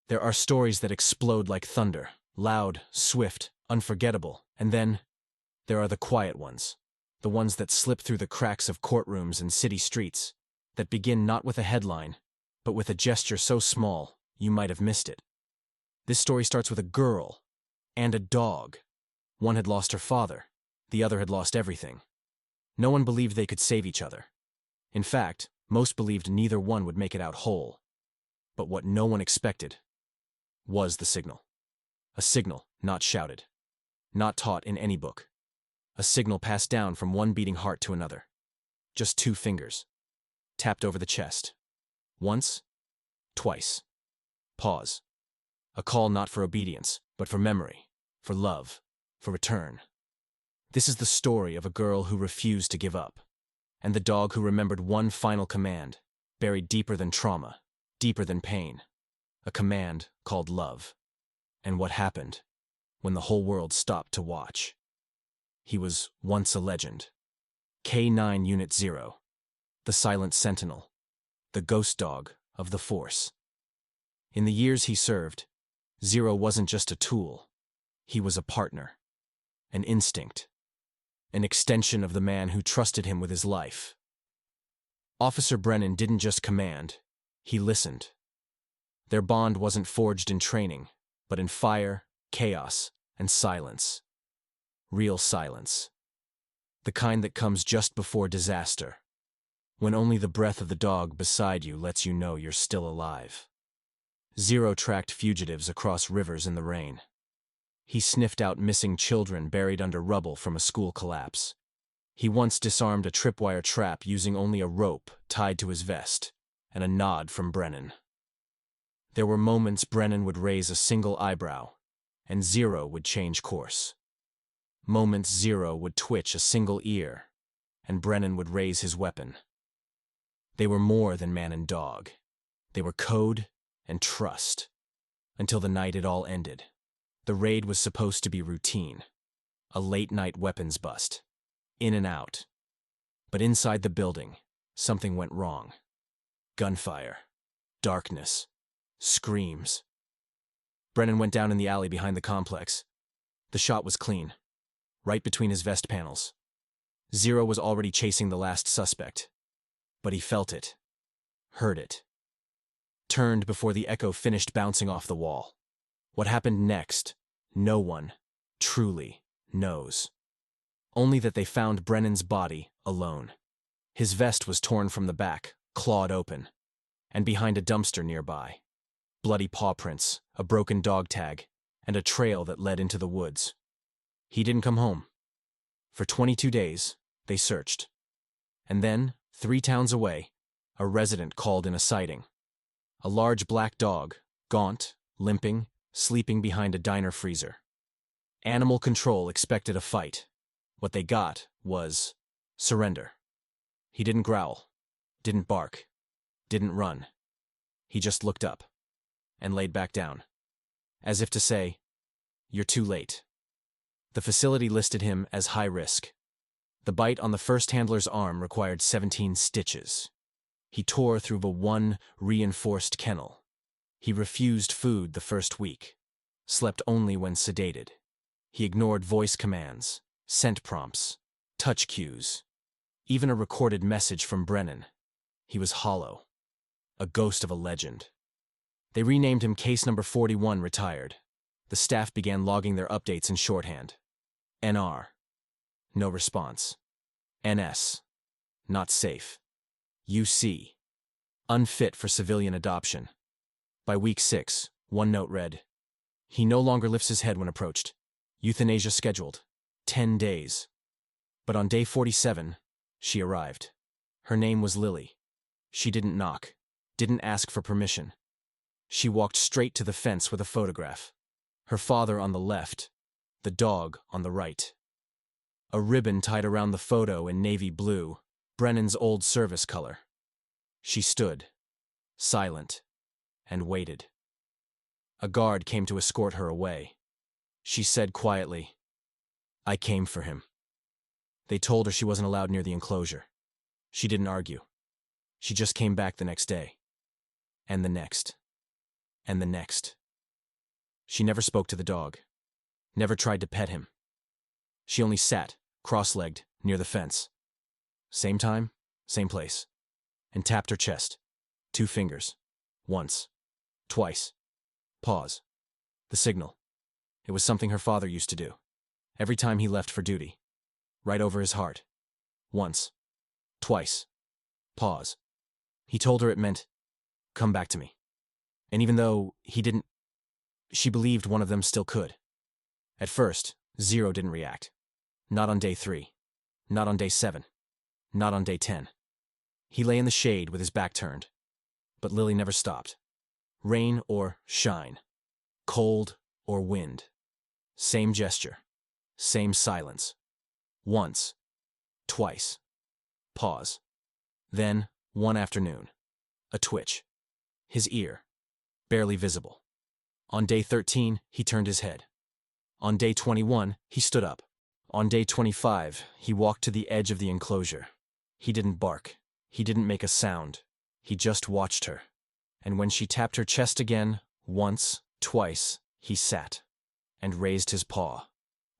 There are stories that explode like thunder, loud, swift, unforgettable, and then there are the quiet ones, the ones that slip through the cracks of courtrooms and city streets, that begin not with a headline, but with a gesture so small you might have missed it. This story starts with a girl and a dog. One had lost her father, the other had lost everything. No one believed they could save each other. In fact, most believed neither one would make it out whole. But what no one expected was the signal. A signal not shouted, not taught in any book. A signal passed down from one beating heart to another. Just 2 fingers, tapped over the chest. Once, twice. Pause. A call not for obedience, but for memory, for love, for return. This is the story of a girl who refused to give up, and the dog who remembered one final command, buried deeper than trauma, deeper than pain. A command called love. And what happened when the whole world stopped to watch? He was once a legend. K9 Unit 0, the silent sentinel, the ghost dog of the Force. In the years he served, Zero wasn't just a tool. He was a partner, an instinct, an extension of the man who trusted him with his life. Officer Brennan didn't just command, he listened. Their bond wasn't forged in training, but in fire, chaos, and silence. Real silence. The kind that comes just before disaster, when only the breath of the dog beside you lets you know you're still alive. Zero tracked fugitives across rivers in the rain. He sniffed out missing children buried under rubble from a school collapse. He once disarmed a tripwire trap using only a rope tied to his vest, and a nod from Brennan. There were moments Brennan would raise a single eyebrow, and Zero would change course. Moments Zero would twitch a single ear, and Brennan would raise his weapon. They were more than man and dog. They were code and trust. Until the night it all ended. The raid was supposed to be routine. A late-night weapons bust. In and out. But inside the building, something went wrong. Gunfire. Darkness. Screams. Brennan went down in the alley behind the complex. The shot was clean. Right between his vest panels. Zero was already chasing the last suspect. But he felt it. Heard it. Turned before the echo finished bouncing off the wall. What happened next, no one truly knows. Only that they found Brennan's body alone. His vest was torn from the back, clawed open, and behind a dumpster nearby. Bloody paw prints, a broken dog tag, and a trail that led into the woods. He didn't come home. For 22 days, they searched. And then, 3 towns away, a resident called in a sighting. A large black dog, gaunt, limping, sleeping behind a diner freezer. Animal control expected a fight. What they got was surrender. He didn't growl, didn't bark, didn't run. He just looked up and laid back down, as if to say, "You're too late." The facility listed him as high risk. The bite on the first handler's arm required 17 stitches. He tore through the 1 reinforced kennel. He refused food the first week, slept only when sedated. He ignored voice commands, scent prompts, touch cues, even a recorded message from Brennan. He was hollow, a ghost of a legend. They renamed him Case Number 41 Retired. The staff began logging their updates in shorthand. NR. No response. NS. Not safe. UC. Unfit for civilian adoption. By week 6, one note read, "He no longer lifts his head when approached. Euthanasia scheduled. 10 days. But on day 47, she arrived. Her name was Lily. She didn't knock, didn't ask for permission. She walked straight to the fence with a photograph. Her father on the left, the dog on the right. A ribbon tied around the photo in navy blue, Brennan's old service color. She stood, silent, and waited. A guard came to escort her away. She said quietly, "I came for him." They told her she wasn't allowed near the enclosure. She didn't argue. She just came back the next day. And the next. and the next. She never spoke to the dog, never tried to pet him. She only sat, cross-legged, near the fence. Same time, same place, and tapped her chest. 2 fingers. Once. Twice. Pause. The signal. It was something her father used to do. Every time he left for duty. Right over his heart. Once. Twice. Pause. He told her it meant, come back to me. And even though he didn't, she believed one of them still could. At first, Zero didn't react. Not on day 3. Not on day 7. Not on day 10. He lay in the shade with his back turned. But Lily never stopped. Rain or shine. Cold or wind. Same gesture. Same silence. Once. Twice. Pause. Then, one afternoon. A twitch. His ear. Barely visible. On day 13, he turned his head. On day 21, he stood up. On day 25, he walked to the edge of the enclosure. He didn't bark. He didn't make a sound. He just watched her. And when she tapped her chest again, once, twice, he sat. And raised his paw.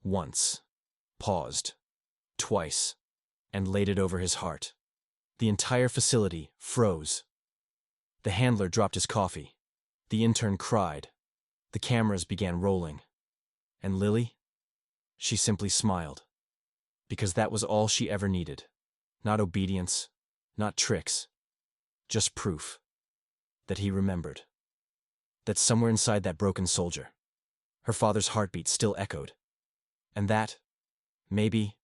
Once. Paused. Twice. And laid it over his heart. The entire facility froze. The handler dropped his coffee. The intern cried. The cameras began rolling. And Lily? She simply smiled. Because that was all she ever needed. Not obedience, not tricks. Just proof. That he remembered. That somewhere inside that broken soldier, her father's heartbeat still echoed. And that, maybe,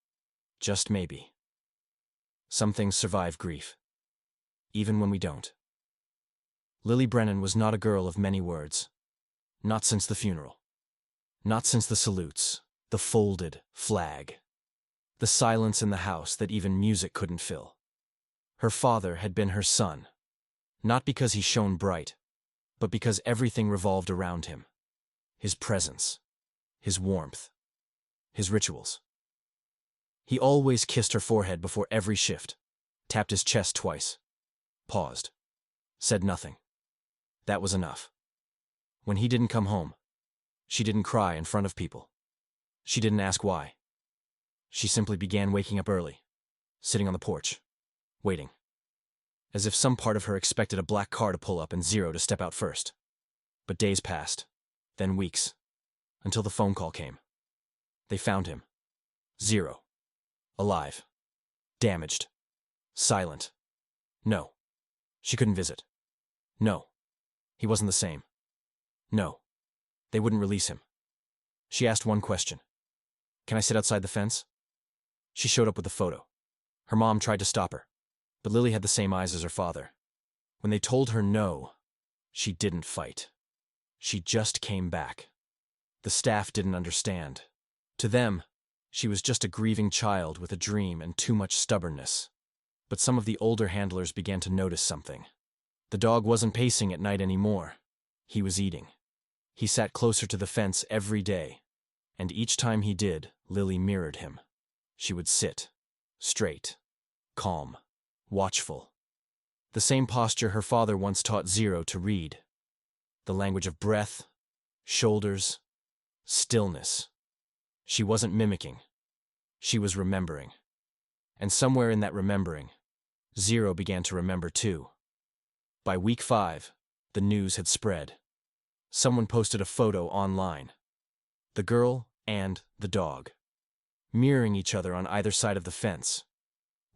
just maybe, some things survive grief. Even when we don't. Lily Brennan was not a girl of many words. Not since the funeral. Not since the salutes, the folded flag. The silence in the house that even music couldn't fill. Her father had been her son. Not because he shone bright, but because everything revolved around him. His presence. His warmth. His rituals. He always kissed her forehead before every shift. Tapped his chest twice. Paused. Said nothing. That was enough. When he didn't come home, she didn't cry in front of people. She didn't ask why. She simply began waking up early, sitting on the porch, waiting. As if some part of her expected a black car to pull up and Zero to step out first. But days passed, then weeks, until the phone call came. They found him. Zero. Alive. Damaged. Silent. No. She couldn't visit. No. He wasn't the same. No. They wouldn't release him. She asked one question. Can I sit outside the fence? She showed up with a photo. Her mom tried to stop her, but Lily had the same eyes as her father. When they told her no, she didn't fight. She just came back. The staff didn't understand. To them, she was just a grieving child with a dream and too much stubbornness. But some of the older handlers began to notice something. The dog wasn't pacing at night anymore. He was eating. He sat closer to the fence every day, and each time he did, Lily mirrored him. She would sit, straight, calm, watchful. The same posture her father once taught Zero to read. The language of breath, shoulders, stillness. She wasn't mimicking. She was remembering. And somewhere in that remembering, Zero began to remember too. By week 5, the news had spread. Someone posted a photo online. The girl and the dog, mirroring each other on either side of the fence.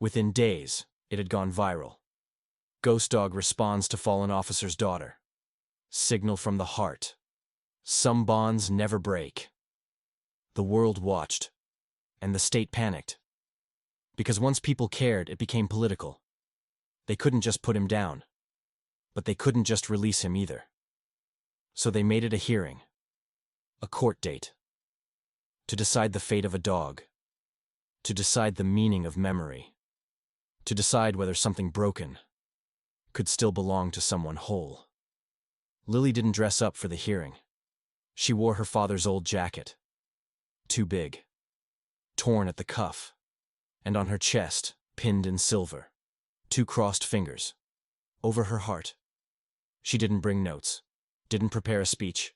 Within days, it had gone viral. Ghost dog responds to fallen officer's daughter. Signal from the heart. Some bonds never break. The world watched, and the state panicked. Because once people cared, it became political. They couldn't just put him down. But they couldn't just release him either. So they made it a hearing. A court date. To decide the fate of a dog. To decide the meaning of memory. To decide whether something broken could still belong to someone whole. Lily didn't dress up for the hearing. She wore her father's old jacket. Too big. Torn at the cuff. And on her chest, pinned in silver. 2 crossed fingers. Over her heart. She didn't bring notes. Didn't prepare a speech.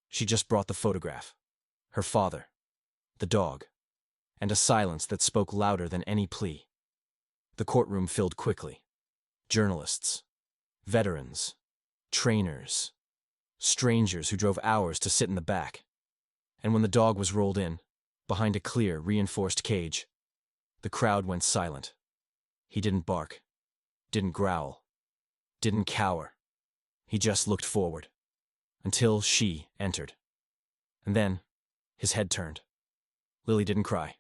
She just brought the photograph. Her father. The dog. And a silence that spoke louder than any plea. The courtroom filled quickly. Journalists. Veterans. Trainers. Strangers who drove hours to sit in the back. And when the dog was rolled in, behind a clear, reinforced cage, the crowd went silent. He didn't bark. Didn't growl. Didn't cower. He just looked forward. Until she entered. And then, his head turned. Lily didn't cry.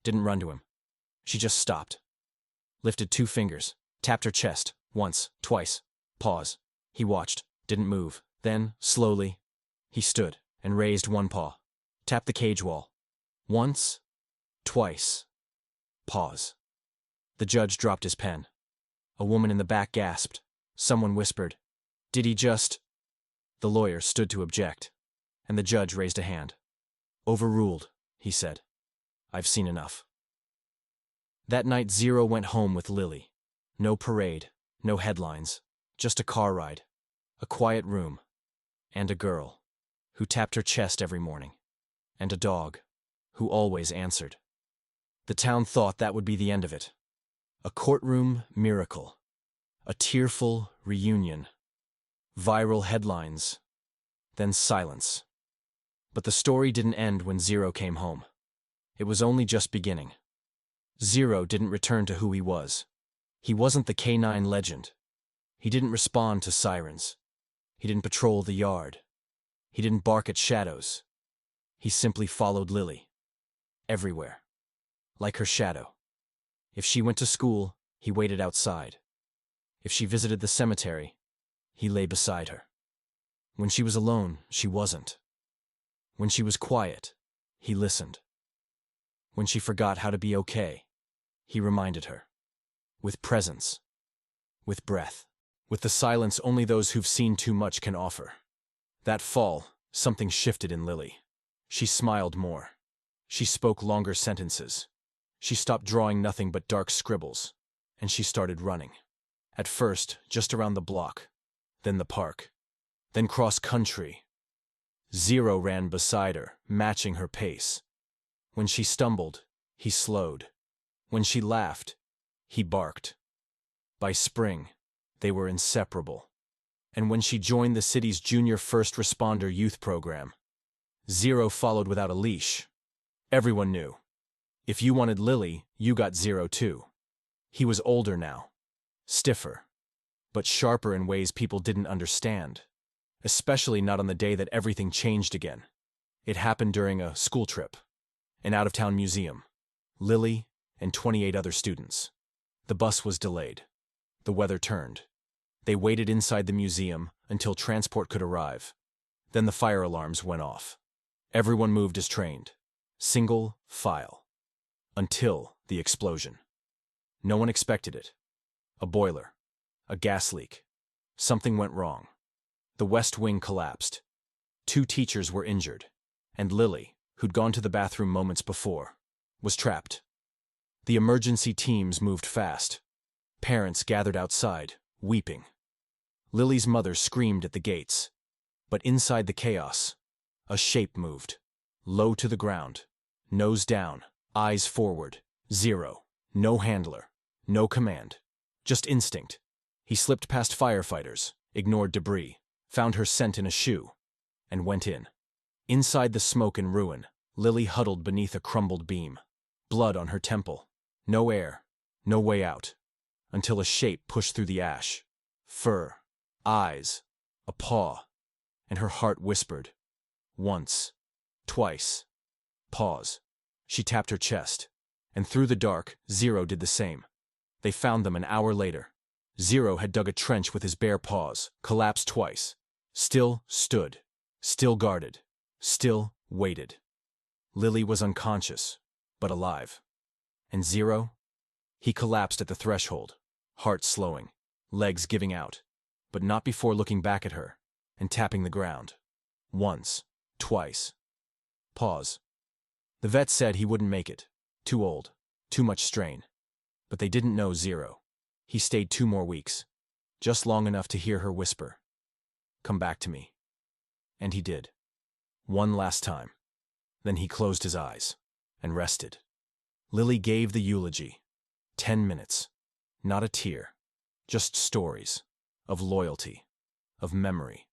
Didn't run to him. She just stopped. Lifted 2 fingers. Tapped her chest. Once. Twice. Pause. He watched. Didn't move. Then, slowly, he stood and raised one paw. Tapped the cage wall. Once. Twice. Pause. The judge dropped his pen. A woman in the back gasped. Someone whispered, "Did he just—" The lawyer stood to object, and the judge raised a hand. "Overruled," he said. "I've seen enough." That night Zero went home with Lily. No parade, no headlines, just a car ride, a quiet room, and a girl who tapped her chest every morning, and a dog who always answered. The town thought that would be the end of it. A courtroom miracle. A tearful reunion. Viral headlines. Then silence. But the story didn't end when Zero came home. It was only just beginning. Zero didn't return to who he was. He wasn't the canine legend. He didn't respond to sirens. He didn't patrol the yard. He didn't bark at shadows. He simply followed Lily. Everywhere. Like her shadow. If she went to school, he waited outside. If she visited the cemetery, he lay beside her. When she was alone, she wasn't. When she was quiet, he listened. When she forgot how to be okay, he reminded her. With presence. With breath. With the silence only those who've seen too much can offer. That fall, something shifted in Lily. She smiled more. She spoke longer sentences. She stopped drawing nothing but dark scribbles, and she started running. At first, just around the block, then the park, then cross-country. Zero ran beside her, matching her pace. When she stumbled, he slowed. When she laughed, he barked. By spring, they were inseparable. And when she joined the city's junior first responder youth program, Zero followed without a leash. Everyone knew. If you wanted Lily, you got Zero too. He was older now. Stiffer, but sharper in ways people didn't understand, especially not on the day that everything changed again. It happened during a school trip, an out-of-town museum. Lily and 28 other students. The bus was delayed. The weather turned. They waited inside the museum until transport could arrive. Then the fire alarms went off. Everyone moved as trained. Single file. Until the explosion. No one expected it. A boiler. A gas leak. Something went wrong. The West Wing collapsed. 2 teachers were injured. And Lily, who'd gone to the bathroom moments before, was trapped. The emergency teams moved fast. Parents gathered outside, weeping. Lily's mother screamed at the gates. But inside the chaos, a shape moved. Low to the ground. Nose down. Eyes forward. Zero. No handler. No command. Just instinct. He slipped past firefighters, ignored debris, found her scent in a shoe, and went in. Inside the smoke and ruin, Lily huddled beneath a crumbled beam. Blood on her temple. No air. No way out. Until a shape pushed through the ash. Fur. Eyes. A paw. And her heart whispered. Once. Twice. Pause. She tapped her chest. And through the dark, Zero did the same. They found them an hour later. Zero had dug a trench with his bare paws, collapsed twice. Still stood. Still guarded. Still waited. Lily was unconscious, but alive. And Zero? He collapsed at the threshold, heart slowing, legs giving out, but not before looking back at her and tapping the ground. Once. Twice. Pause. The vet said he wouldn't make it. Too old. Too much strain. But they didn't know Zero. He stayed 2 more weeks. Just long enough to hear her whisper, "Come back to me." And he did. One last time. Then he closed his eyes and rested. Lily gave the eulogy. 10 minutes. Not a tear. Just stories. Of loyalty. Of memory.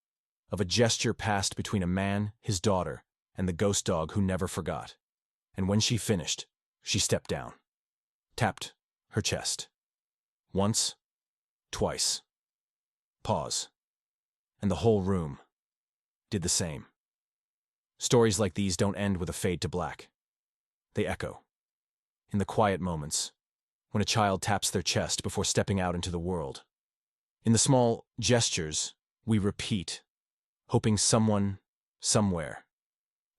Of a gesture passed between a man, his daughter, and the ghost dog who never forgot. And when she finished, she stepped down. Tapped her chest. Once. Twice. Pause. And the whole room did the same. Stories like these don't end with a fade to black. They echo. In the quiet moments, when a child taps their chest before stepping out into the world. In the small gestures, we repeat, hoping someone, somewhere,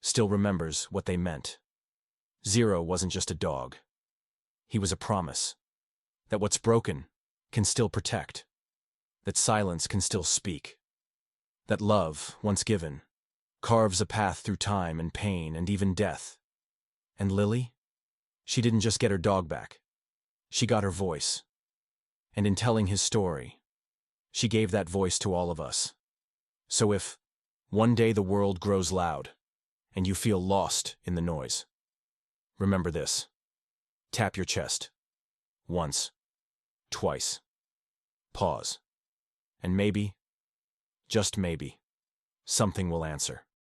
still remembers what they meant. Zero wasn't just a dog. He was a promise that what's broken can still protect, that silence can still speak, that love, once given, carves a path through time and pain and even death. And Lily? She didn't just get her dog back. She got her voice. And in telling his story, she gave that voice to all of us. So if one day the world grows loud and you feel lost in the noise, remember this. Tap your chest. Once. Twice. Pause. And maybe, just maybe, something will answer.